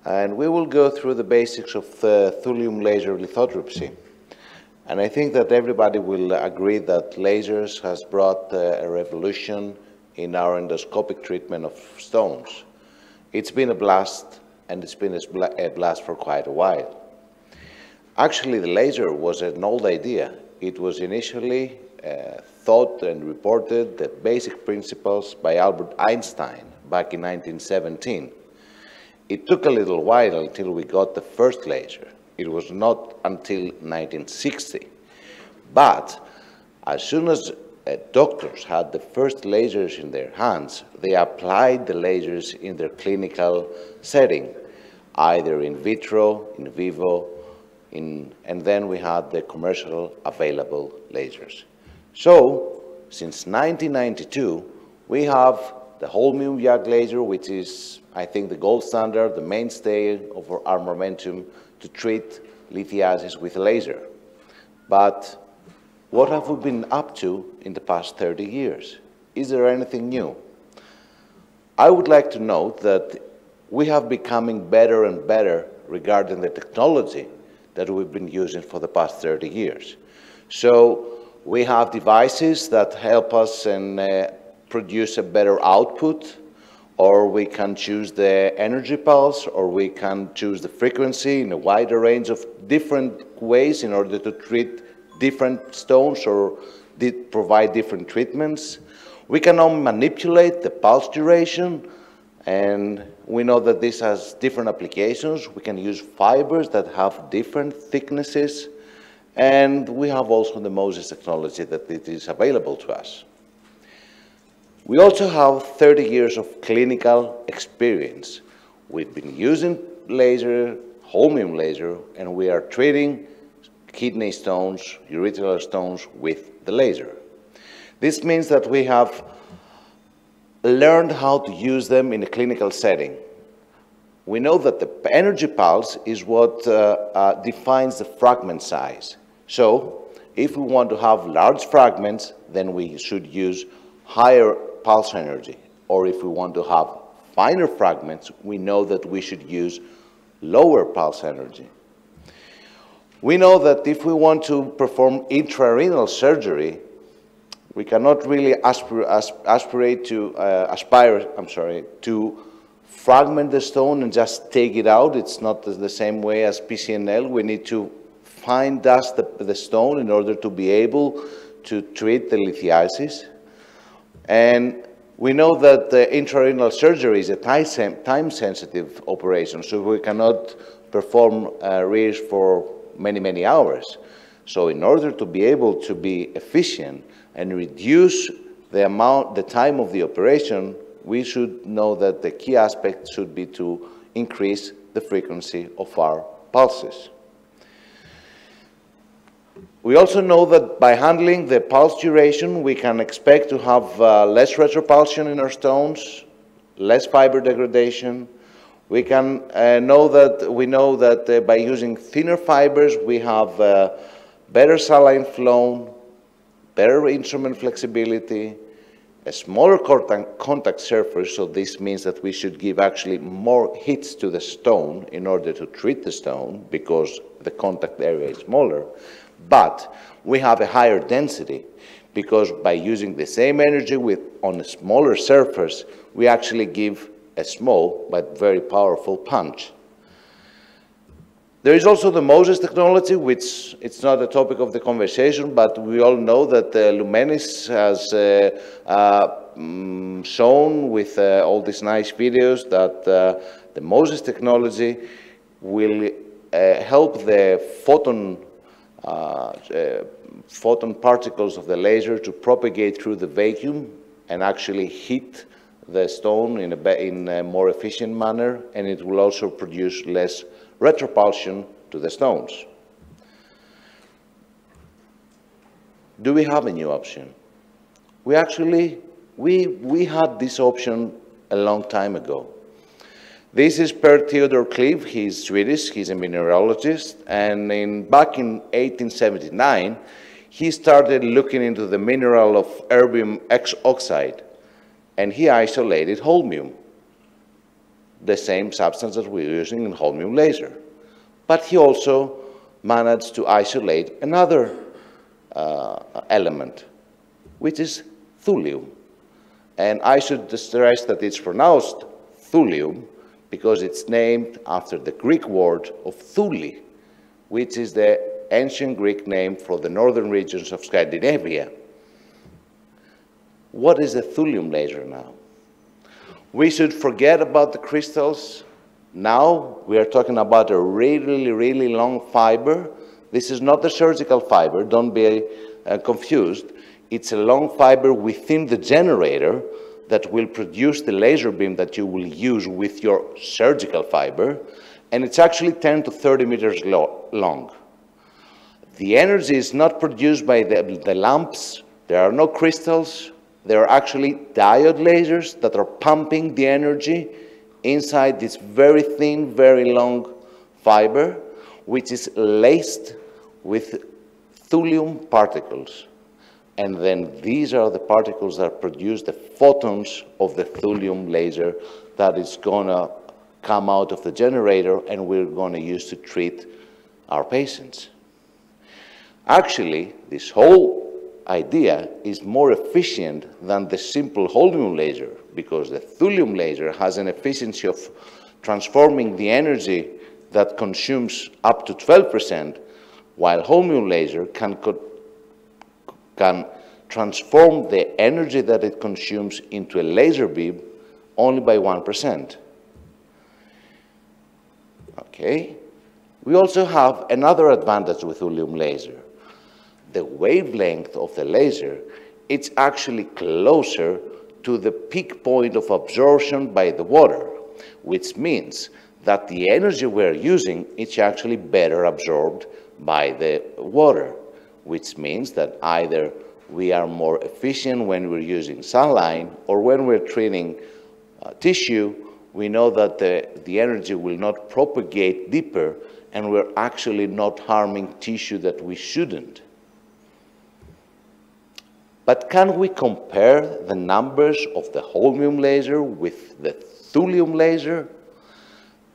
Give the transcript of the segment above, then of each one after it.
and we will go through the basics of thulium laser lithotripsy. And I think that everybody will agree that lasers has brought a revolution in our endoscopic treatment of stones. It's been a blast, and it's been a blast for quite a while. Actually, the laser was an old idea. It was initially thought and reported, the basic principles, by Albert Einstein back in 1917. It took a little while until we got the first laser. It was not until 1960. But as soon as doctors had the first lasers in their hands, they applied the lasers in their clinical setting, either in vitro, in vivo, and then we had the commercial available lasers. So, since 1992, we have the holmium YAG laser, which is, I think, the gold standard, the mainstay of our armamentum to treat lithiasis with a laser. But what have we been up to in the past 30 years? Is there anything new? I would like to note that we have becoming better and better regarding the technology that we've been using for the past 30 years. So we have devices that help us and produce a better output, or we can choose the energy pulse, or we can choose the frequency in a wider range of different ways in order to treat different stones or provide different treatments. We can now manipulate the pulse duration, and we know that this has different applications. We can use fibers that have different thicknesses, and we have also the Moses technology that it is available to us. We also have 30 years of clinical experience. We've been using laser, holmium laser, and we are treating kidney stones, urethral stones with the laser. This means that we have learned how to use them in a clinical setting. We know that the energy pulse is what defines the fragment size. So, if we want to have large fragments, then we should use higher pulse energy. Or if we want to have finer fragments, we know that we should use lower pulse energy. We know that if we want to perform intrarenal surgery, we cannot really aspire to fragment the stone and just take it out. It's not the same way as PCNL. We need to fine dust the stone in order to be able to treat the lithiasis. And we know that the intrarenal surgery is a time-sensitive operation, so we cannot perform rears for many hours. So in order to be able to be efficient and reduce the time of the operation, we should know that the key aspect should be to increase the frequency of our pulses. We also know that by handling the pulse duration, we can expect to have less retropulsion in our stones, less fiber degradation. We can know that by using thinner fibers, we have better saline flow, better instrument flexibility, a smaller contact surface, so this means that we should give actually more hits to the stone in order to treat the stone because the contact area is smaller. But we have a higher density because by using the same energy on a smaller surface, we actually give a small but very powerful punch. There is also the Moses technology, which it's not a topic of the conversation, but we all know that Lumenis has shown with all these nice videos that the Moses technology will help the photon particles of the laser to propagate through the vacuum and actually hit the stone in a more efficient manner, and it will also produce less retropulsion to the stones. Do we have a new option? We had this option a long time ago. This is Per Theodor Cleve. He's Swedish, he's a mineralogist, and back in 1879, he started looking into the mineral of erbium oxide, and he isolated holmium. the same substance that we're using in holmium laser. But he also managed to isolate another element, which is thulium. And I should stress that it's pronounced thulium because it's named after the Greek word of Thuli, which is the ancient Greek name for the northern regions of Scandinavia. What is a thulium laser now? We should forget about the crystals. Now we are talking about a really, really long fiber. This is not the surgical fiber, don't be confused. It's a long fiber within the generator that will produce the laser beam that you will use with your surgical fiber, and it's actually 10 to 30 meters long. The energy is not produced by the lamps. There are no crystals. There are actually diode lasers that are pumping the energy inside this very thin, very long fiber, which is laced with thulium particles. And then these are the particles that produce the photons of the thulium laser that is going to come out of the generator and we're going to use to treat our patients. Actually, this whole idea is more efficient than the simple holmium laser because the thulium laser has an efficiency of transforming the energy that consumes up to 12%, while holmium laser can transform the energy that it consumes into a laser beam only by 1%. Okay? We also have another advantage with thulium laser. The wavelength of the laser, it's actually closer to the peak point of absorption by the water, which means that the energy we're using is actually better absorbed by the water, which means that either we are more efficient when we're using saline or when we're treating tissue, we know that the energy will not propagate deeper and we're actually not harming tissue that we shouldn't. But can we compare the numbers of the holmium laser with the thulium laser?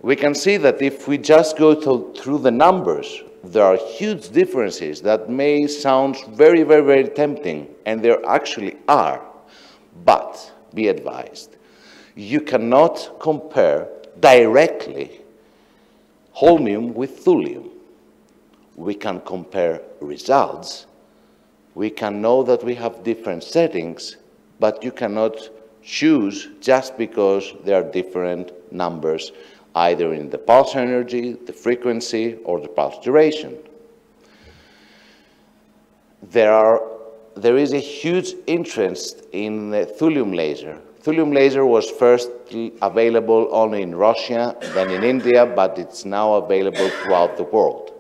We can see that if we just go through the numbers, there are huge differences that may sound very, very, very tempting, and there actually are. But be advised, you cannot compare directly holmium with thulium. We can compare results. We can know that we have different settings, but you cannot choose just because there are different numbers, either in the pulse energy, the frequency, or the pulse duration. There is a huge interest in the thulium laser. Thulium laser was first available only in Russia, then in India, but it's now available throughout the world.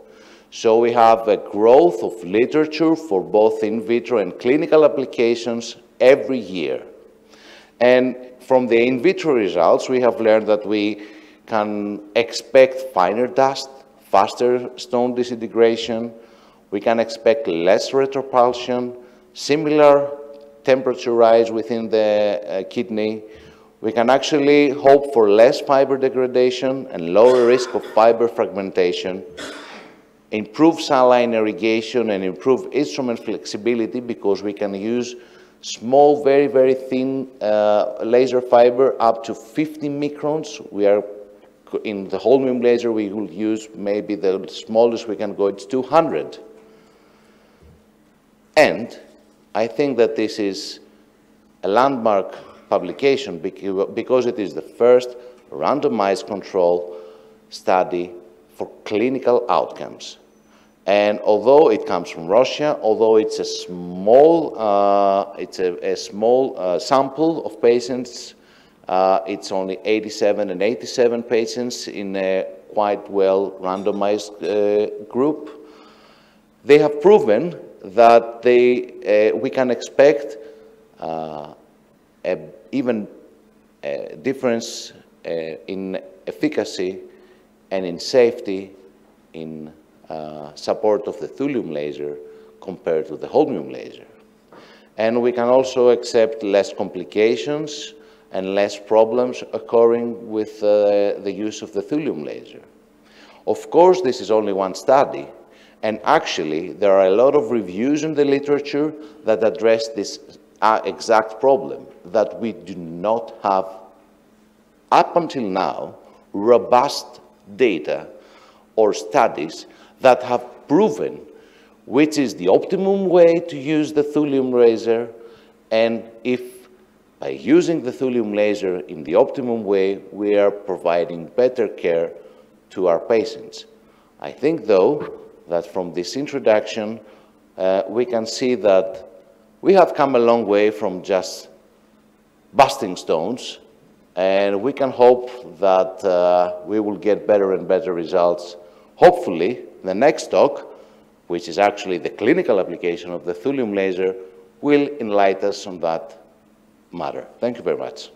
So we have a growth of literature for both in vitro and clinical applications every year. And from the in vitro results, we have learned that we can expect finer dust, faster stone disintegration, we can expect less retropulsion, similar temperature rise within the kidney. We can actually hope for less fiber degradation and lower risk of fiber fragmentation, improve saline irrigation and improve instrument flexibility because we can use small, very, very thin laser fiber up to 50 microns. In the holmium laser, we will use maybe the smallest we can go, it's 200. And I think that this is a landmark publication because it is the first randomized control study for clinical outcomes. And although it comes from Russia, although it's a small, sample of patients, it's only 87 and 87 patients in a quite well randomized group. They have proven that we can expect even a difference in efficacy and in safety in support of the thulium laser compared to the holmium laser. And we can also accept less complications and less problems occurring with the use of the thulium laser. Of course, this is only one study, and actually there are a lot of reviews in the literature that address this exact problem, that we do not have, up until now, robust data or studies that have proven which is the optimum way to use the thulium laser, and if by using the thulium laser in the optimum way, we are providing better care to our patients. I think, though, that from this introduction, we can see that we have come a long way from just busting stones, and we can hope that we will get better and better results. Hopefully, the next talk, which is actually the clinical application of the thulium laser, will enlighten us on that matter. Thank you very much.